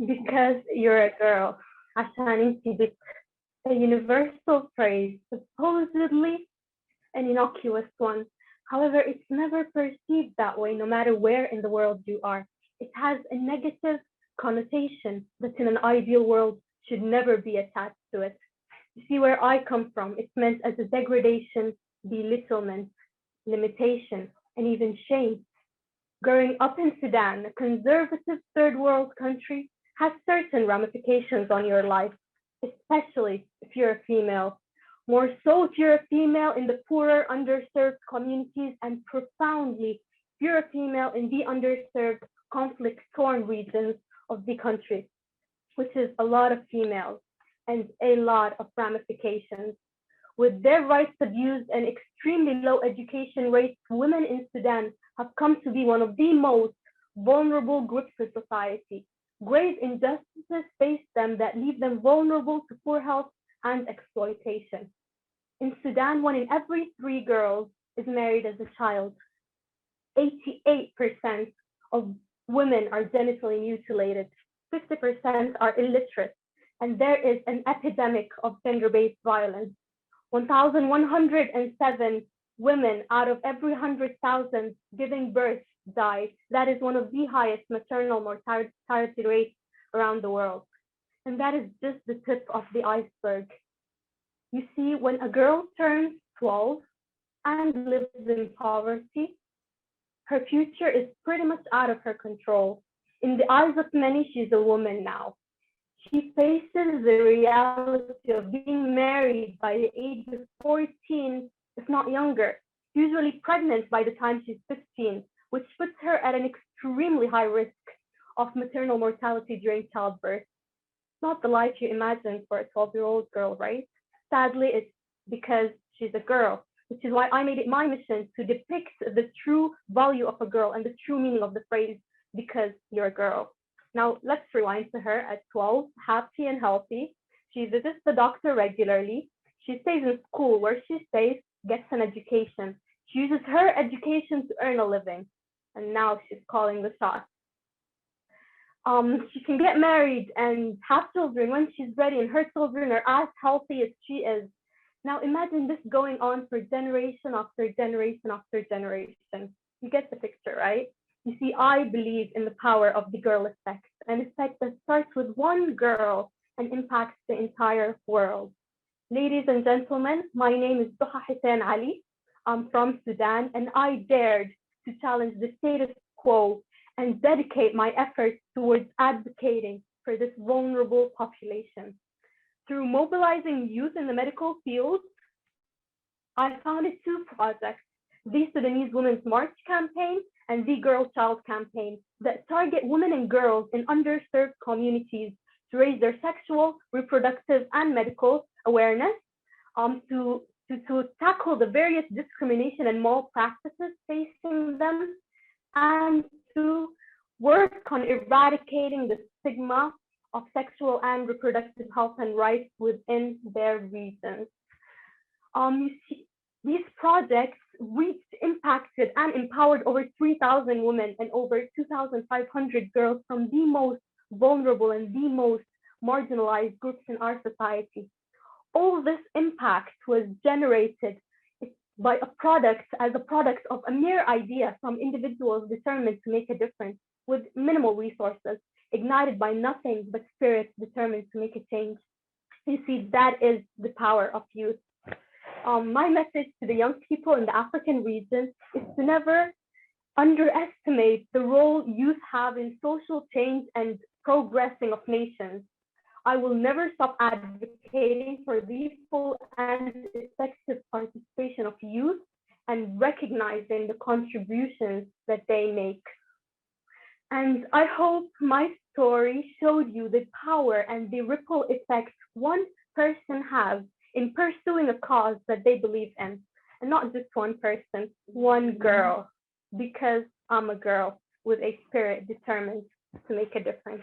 Because you're a girl. عشان انت بنت. A universal phrase, supposedly an innocuous one. However, it's never perceived that way, no matter where in the world you are. It has a negative connotation that in an ideal world should never be attached to it. You see, where I come from, it's meant as a degradation, belittlement, limitation, and even shame. Growing up in Sudan, a conservative third world country, has certain ramifications on your life, especially if you're a female. More so if you're a female in the poorer, underserved communities, and profoundly if you're a female in the underserved, conflict-torn regions of the country, which is a lot of females and a lot of ramifications. With their rights abused and extremely low education rates, women in Sudan have come to be one of the most vulnerable groups in society. Grave injustices face them that leave them vulnerable to poor health and exploitation. In Sudan, one in every three girls is married as a child. 88% of women are genitally mutilated. 50% are illiterate. And there is an epidemic of gender-based violence. 1,107 women out of every 100,000 giving birth die. That is one of the highest maternal mortality rates around the world. And that is just the tip of the iceberg. You see, when a girl turns 12 and lives in poverty, her future is pretty much out of her control. In the eyes of many, she's a woman now. She faces the reality of being married by the age of 14, if not younger, usually pregnant by the time she's 15, which puts her at an extremely high risk of maternal mortality during childbirth. Not the life you imagine for a 12-year-old girl, right? Sadly, it's because she's a girl, which is why I made it my mission to depict the true value of a girl and the true meaning of the phrase, because you're a girl. Now, let's rewind to her at 12, happy and healthy. She visits the doctor regularly. She stays in school where she stays, gets an education. She uses her education to earn a living. And now she's calling the shots. She can get married and have children when she's ready, and her children are as healthy as she is. Now imagine this going on for generation after generation after generation. You get the picture, right? You see, I believe in the power of the girl effect, an effect that starts with one girl and impacts the entire world. Ladies and gentlemen, my name is Duha Hussein Ali. I'm from Sudan, and I dared to challenge the status quo and dedicate my efforts towards advocating for this vulnerable population. Through mobilizing youth in the medical field, I founded two projects, the Sudanese Women's March Campaign and the Girl Child Campaign, that target women and girls in underserved communities to raise their sexual, reproductive, and medical awareness, to tackle the various discrimination and malpractices facing them, and to work on eradicating the stigma of sexual and reproductive health and rights within their regions. You see, these projects reached, impacted, and empowered over 3,000 women and over 2,500 girls from the most vulnerable and the most marginalized groups in our society. All this impact was generated by as a product of a mere idea from individuals determined to make a difference with minimal resources, ignited by nothing but spirits determined to make a change. You see, that is the power of youth. My message to the young people in the African region is to never underestimate the role youth have in social change and progressing of nations. I will never stop advocating for the full and effective participation of youth and recognizing the contributions that they make. And I hope my story showed you the power and the ripple effect one person has in pursuing a cause that they believe in. And not just one person, one girl, because I'm a girl with a spirit determined to make a difference.